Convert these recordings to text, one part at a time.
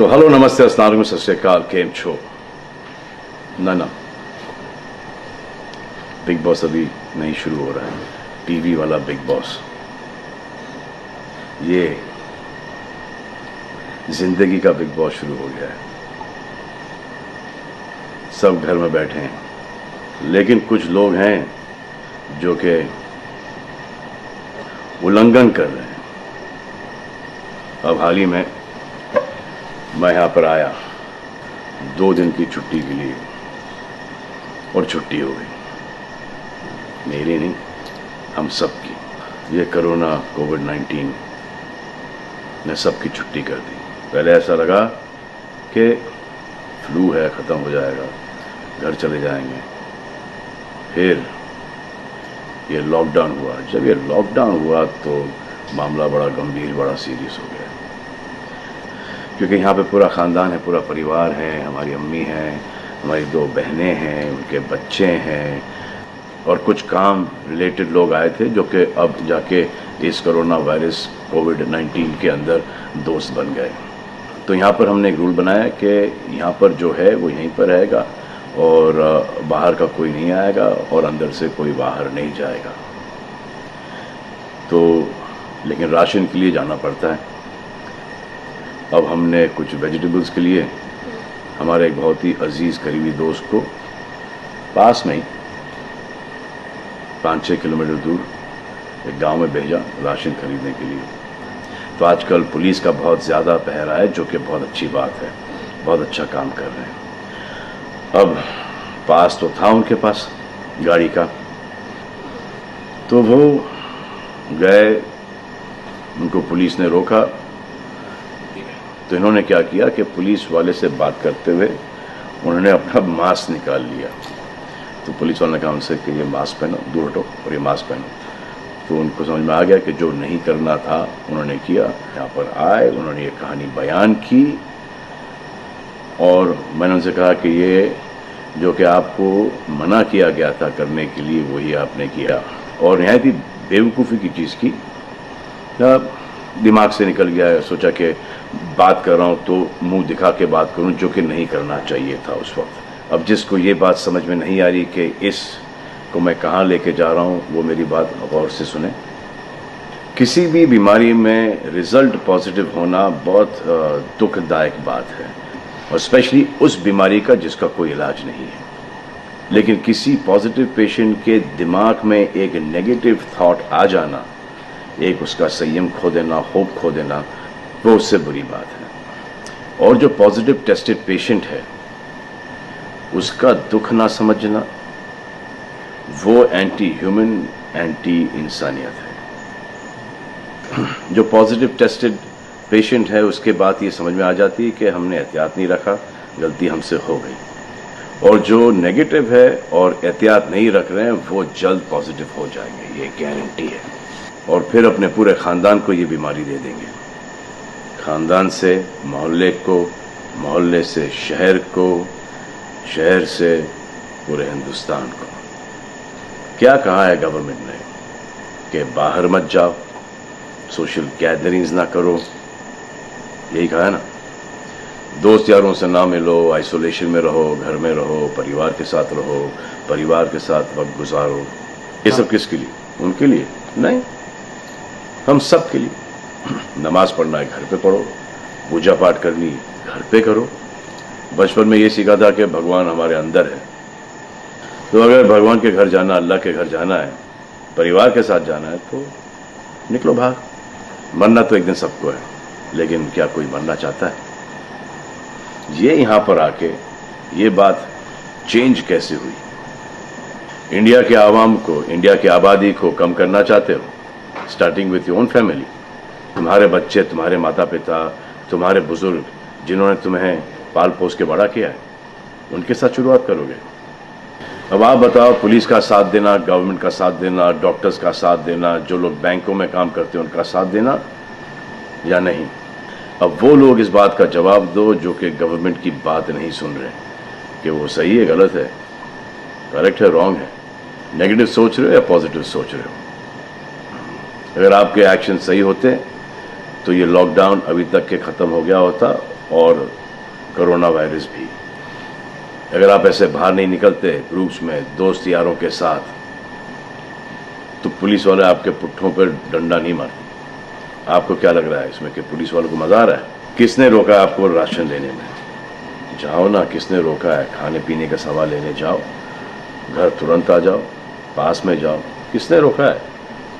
तो हेलो नमस्ते अस्सलाम वालेकुम सत श्री अकाल केम छो ना बिग बॉस अभी नहीं शुरू हो रहा है। टीवी वाला बिग बॉस, ये जिंदगी का बिग बॉस शुरू हो गया है। सब घर में बैठे हैं, लेकिन कुछ लोग हैं जो कि उल्लंघन कर रहे हैं। अब हाल ही में मैं यहाँ पर आया 2 दिन की छुट्टी के लिए, और छुट्टी हो गई। मेरी नहीं, हम सब की। ये कोरोना कोविड-19 ने सबकी छुट्टी कर दी। पहले ऐसा लगा कि फ्लू है, ख़त्म हो जाएगा, घर चले जाएंगे। फिर ये लॉकडाउन हुआ। जब ये लॉकडाउन हुआ तो मामला बड़ा गंभीर, बड़ा सीरियस हो गया, क्योंकि यहाँ पे पूरा ख़ानदान है, पूरा परिवार है। हमारी अम्मी हैं, हमारी 2 बहनें हैं, उनके बच्चे हैं, और कुछ काम रिलेटेड लोग आए थे जो कि अब जाके इस कोरोना वायरस कोविड-19 के अंदर दोस्त बन गए। तो यहाँ पर हमने एक रूल बनाया कि यहाँ पर जो है वो यहीं पर रहेगा, और बाहर का कोई नहीं आएगा, और अंदर से कोई बाहर नहीं जाएगा। तो लेकिन राशन के लिए जाना पड़ता है। अब हमने कुछ वेजिटेबल्स के लिए हमारे एक बहुत ही अजीज़ करीबी दोस्त को पास में ही 5-6 किलोमीटर दूर एक गांव में भेजा राशन खरीदने के लिए। तो आजकल पुलिस का बहुत ज़्यादा पहरा है, जो कि बहुत अच्छी बात है, बहुत अच्छा काम कर रहे हैं। अब पास तो था उनके पास गाड़ी का, तो वो गए, उनको पुलिस ने रोका। तो इन्होंने क्या किया कि पुलिस वाले से बात करते हुए उन्होंने अपना मास्क निकाल लिया। तो पुलिस वाले ने कहा उनसे कि ये मास्क पहनो, दूर हटो और ये मास्क पहनो। तो उनको समझ में आ गया कि जो नहीं करना था उन्होंने किया। यहाँ पर आए, उन्होंने ये कहानी बयान की, और मैंने उनसे कहा कि ये जो कि आपको मना किया गया था करने के लिए, वही आपने किया, और नहायत ही बेवकूफ़ी की चीज़ की। दिमाग से निकल गया। सोचा कि बात कर रहा हूँ तो मुंह दिखा के बात करूँ, जो कि नहीं करना चाहिए था उस वक्त। अब जिसको ये बात समझ में नहीं आ रही कि इस को मैं कहाँ लेके जा रहा हूँ, वो मेरी बात गौर से सुने। किसी भी बीमारी में रिज़ल्ट पॉजिटिव होना बहुत दुखदायक बात है, और स्पेशली उस बीमारी का जिसका कोई इलाज नहीं है। लेकिन किसी पॉजिटिव पेशेंट के दिमाग में एक नेगेटिव थॉट आ जाना, एक उसका संयम खो देना, होप खो देना, वो उससे बुरी बात है। और जो पॉजिटिव टेस्टेड पेशेंट है, उसका दुख ना समझना, वो एंटी ह्यूमन, एंटी इंसानियत है। जो पॉजिटिव टेस्टेड पेशेंट है, उसके बाद ये समझ में आ जाती है कि हमने एहतियात नहीं रखा, गलती हमसे हो गई। और जो नेगेटिव है और एहतियात नहीं रख रहे हैं, वो जल्द पॉजिटिव हो जाएंगे, ये गारंटी है। और फिर अपने पूरे ख़ानदान को ये बीमारी दे देंगे। ख़ानदान से मोहल्ले को, मोहल्ले से शहर को, शहर से पूरे हिंदुस्तान को। क्या कहा है गवर्नमेंट ने कि बाहर मत जाओ, सोशल गैदरिंग्स ना करो, यही कहा है ना। दोस्त यारों से ना मिलो, आइसोलेशन में रहो, घर में रहो, परिवार के साथ रहो, परिवार के साथ वक्त गुजारो। ये सब किसके लिए? उनके लिए नहीं, हम सब के लिए। नमाज पढ़ना है घर पे पढ़ो, पूजा पाठ करनी है घर पे करो। बचपन में ये सीखा था कि भगवान हमारे अंदर है, तो अगर भगवान के घर जाना, अल्लाह के घर जाना है, परिवार के साथ जाना है, तो निकलो बाहर। मरना तो एक दिन सबको है, लेकिन क्या कोई मरना चाहता है? ये यहाँ पर आके ये बात चेंज कैसे हुई? इंडिया के आवाम को, इंडिया की आबादी को कम करना चाहते हो? Starting with your own family. तुम्हारे बच्चे, तुम्हारे माता पिता, तुम्हारे बुजुर्ग, जिन्होंने तुम्हें पाल पोस के बड़ा किया है, उनके साथ शुरुआत करोगे। अब आप बताओ, पुलिस का साथ देना, गवर्नमेंट का साथ देना, डॉक्टर्स का साथ देना, जो लोग बैंकों में काम करते हैं उनका साथ देना या नहीं? अब वो लोग इस बात का जवाब दो जो कि गवर्नमेंट की बात नहीं सुन रहे, कि वो सही है, गलत है, करेक्ट है, रॉन्ग है, नेगेटिव सोच रहे हो या पॉजिटिव सोच रहे हो। अगर आपके एक्शन सही होते तो ये लॉकडाउन अभी तक के ख़त्म हो गया होता, और कोरोना वायरस भी। अगर आप ऐसे बाहर नहीं निकलते ग्रुप्स में दोस्त यारों के साथ, तो पुलिस वाले आपके पुट्ठों पर डंडा नहीं मारते। आपको क्या लग रहा है इसमें कि पुलिस वालों को मजा आ रहा है? किसने रोका आपको राशन लेने में? जाओ ना, किसने रोका है? खाने पीने का सामान लेने जाओ, घर तुरंत आ जाओ, पास में जाओ, किसने रोका है?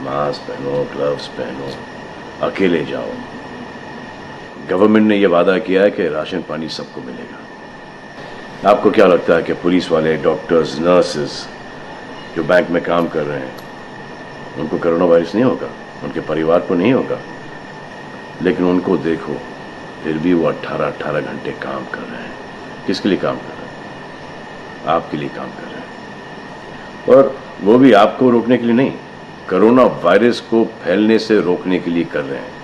मास्क पहनो, ग्लव्स पहनो, अकेले जाओ। गवर्नमेंट ने यह वादा किया है कि राशन पानी सबको मिलेगा। आपको क्या लगता है कि पुलिस वाले, डॉक्टर्स, नर्सेस जो बैंक में काम कर रहे हैं, उनको कोरोना वायरस नहीं होगा? उनके परिवार को नहीं होगा? लेकिन उनको देखो, फिर भी वो 18-18 घंटे काम कर रहे हैं। किसके लिए काम कर रहे हैं? आपके लिए काम कर रहे हैं। और वो भी आपको रोकने के लिए नहीं, कोरोना वायरस को फैलने से रोकने के लिए कर रहे हैं।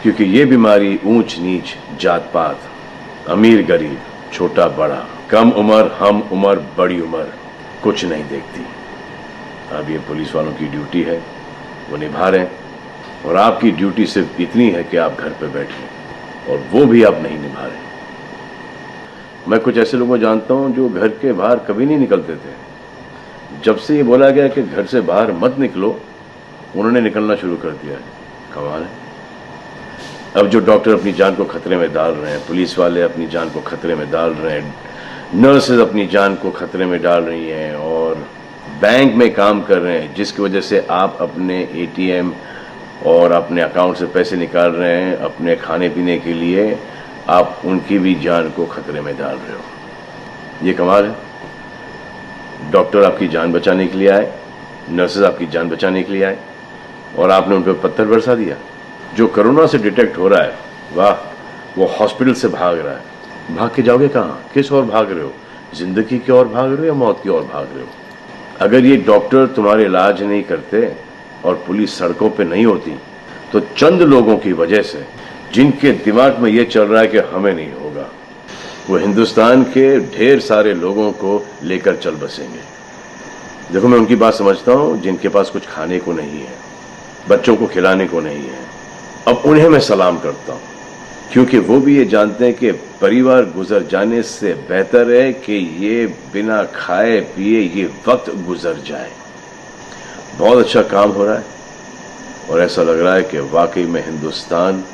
क्योंकि ये बीमारी ऊंच नीच, जात पात, अमीर गरीब, छोटा बड़ा, कम उम्र, हम उम्र, बड़ी उम्र कुछ नहीं देखती। अब ये पुलिस वालों की ड्यूटी है, वो निभा रहे हैं। और आपकी ड्यूटी सिर्फ इतनी है कि आप घर पे बैठे, और वो भी आप नहीं निभा रहे। मैं कुछ ऐसे लोगों को जानता हूं जो घर के बाहर कभी नहीं निकलते थे। जब से ये बोला गया कि घर से बाहर मत निकलो, उन्होंने निकलना शुरू कर दिया है। कमाल है। अब जो डॉक्टर अपनी जान को खतरे में डाल रहे हैं, पुलिस वाले अपनी जान को खतरे में डाल रहे हैं, नर्सेज अपनी जान को खतरे में डाल रही हैं, और बैंक में काम कर रहे हैं, जिसकी वजह से आप अपने एटीएम और अपने अकाउंट से पैसे निकाल रहे हैं अपने खाने पीने के लिए, आप उनकी भी जान को खतरे में डाल रहे हो। ये कमाल है। डॉक्टर आपकी जान बचाने के लिए आए, नर्सेज आपकी जान बचाने के लिए आए, और आपने उन पर पत्थर बरसा दिया। जो कोरोना से डिटेक्ट हो रहा है, वाह, वो हॉस्पिटल से भाग रहा है। भाग के जाओगे कहाँ? किस ओर भाग रहे हो? जिंदगी की ओर भाग रहे हो या मौत की ओर भाग रहे हो? अगर ये डॉक्टर तुम्हारे इलाज नहीं करते और पुलिस सड़कों पे नहीं होती, तो चंद लोगों की वजह से, जिनके दिमाग में ये चल रहा है कि हमें नहीं होगा, वो हिंदुस्तान के ढेर सारे लोगों को लेकर चल बसेंगे। देखो, मैं उनकी बात समझता हूँ जिनके पास कुछ खाने को नहीं है, बच्चों को खिलाने को नहीं है। अब उन्हें मैं सलाम करता हूँ, क्योंकि वो भी ये जानते हैं कि परिवार गुजर जाने से बेहतर है कि ये बिना खाए पिए ये वक्त गुजर जाए। बहुत अच्छा काम हो रहा है, और ऐसा लग रहा है कि वाकई में हिंदुस्तान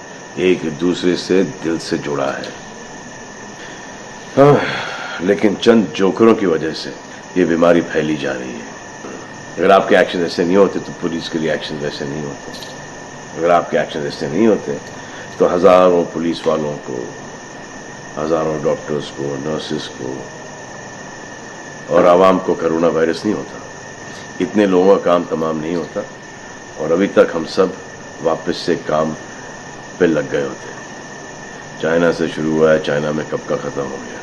एक दूसरे से दिल से जुड़ा है। लेकिन चंद जोकरों की वजह से ये बीमारी फैली जा रही है। अगर आपके एक्शन ऐसे नहीं होते तो पुलिस के लिए एक्शन वैसे नहीं होते। अगर आपके एक्शन ऐसे नहीं होते तो हजारों पुलिस वालों को, हजारों डॉक्टर्स को, नर्सेस को और आवाम को कोरोना वायरस नहीं होता। इतने लोगों का काम तमाम नहीं होता, और अभी तक हम सब वापस से काम पे लग गए होते। चाइना से शुरू हुआ है, चाइना में कब का ख़त्म हो गया।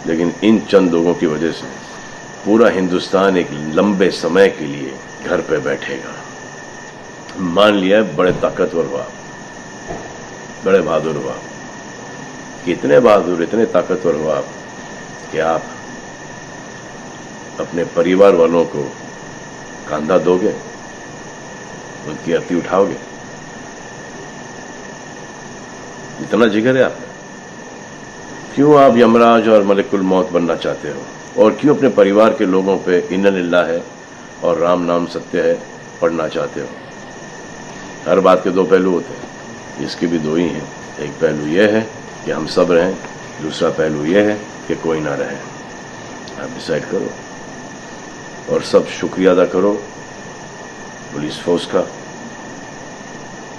लेकिन इन चंद लोगों की वजह से पूरा हिंदुस्तान एक लंबे समय के लिए घर पे बैठेगा। मान लिया है बड़े ताकतवर हुआ, बड़े बहादुर हुआ, इतने बहादुर, इतने ताकतवर हुआ कि आप अपने परिवार वालों को कंधा दोगे, उनकी अर्थी उठाओगे। इतना जिगर है आप? क्यों आप यमराज और मलिकुल मौत बनना चाहते हो? और क्यों अपने परिवार के लोगों पे इन्ना लिल्लाह है और राम नाम सत्य है पढ़ना चाहते हो? हर बात के दो पहलू होते हैं, इसके भी दो ही हैं। एक पहलू यह है कि हम सब रहें, दूसरा पहलू यह है कि कोई ना रहे। आप डिसाइड करो, और सब शुक्रिया अदा करो पुलिस फोर्स का,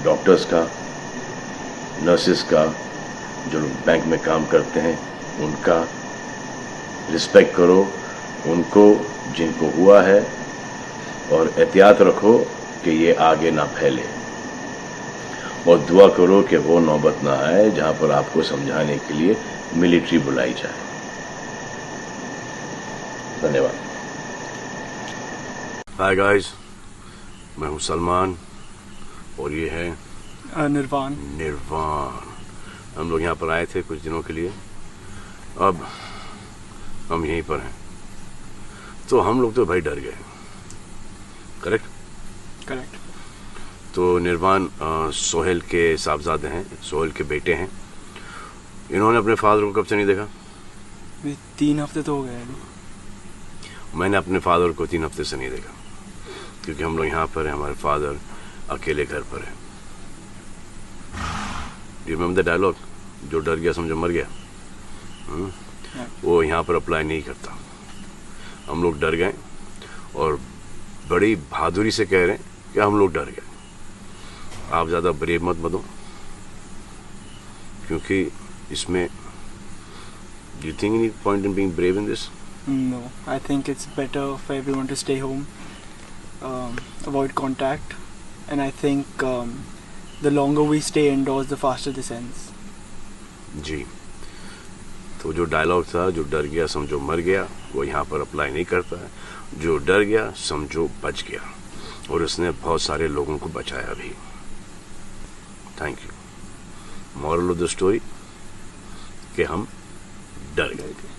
डॉक्टर्स का, नर्सेस का, जो लोग बैंक में काम करते हैं उनका। रिस्पेक्ट करो उनको जिनको हुआ है, और एहतियात रखो कि ये आगे ना फैले, और दुआ करो कि वो नौबत ना आए जहां पर आपको समझाने के लिए मिलिट्री बुलाई जाए। धन्यवाद। हाय गाइस, मैं हूं सलमान, और ये है निर्वाण। हम लोग यहाँ पर आए थे कुछ दिनों के लिए, अब हम यहीं पर हैं। तो हम लोग तो भाई डर गए। करेक्ट। तो निर्वाण सोहेल के साहबजादे हैं, सोहेल के बेटे हैं, इन्होंने अपने फादर को कब से नहीं देखा? 3 हफ्ते तो हो गए अभी। मैंने अपने फादर को 3 हफ्ते से नहीं देखा, क्योंकि हम लोग यहाँ पर हैं, हमारे फादर अकेले घर पर है। यू रिमेंबर द डायलॉग, जो डर गया समझो मर गया? वो यहाँ पर अप्लाई नहीं करता। हम लोग डर गए और बड़ी बहादुरी से कह रहे हैं कि हम लोग डर गए। आप ज़्यादा ब्रेव मत बनो, क्योंकि इसमें do you think any point in being brave in this? No, I think it's better for everyone to stay home, avoid contact, and I think the longer we stay indoors, the faster this ends. जी, तो जो dialogue था, जो डर गया समझो मर गया, वो यहाँ पर अप्लाई नहीं करता है। जो डर गया समझो बच गया, और उसने बहुत सारे लोगों को बचाया भी। Thank you. Moral of the story कि हम डर गए थे।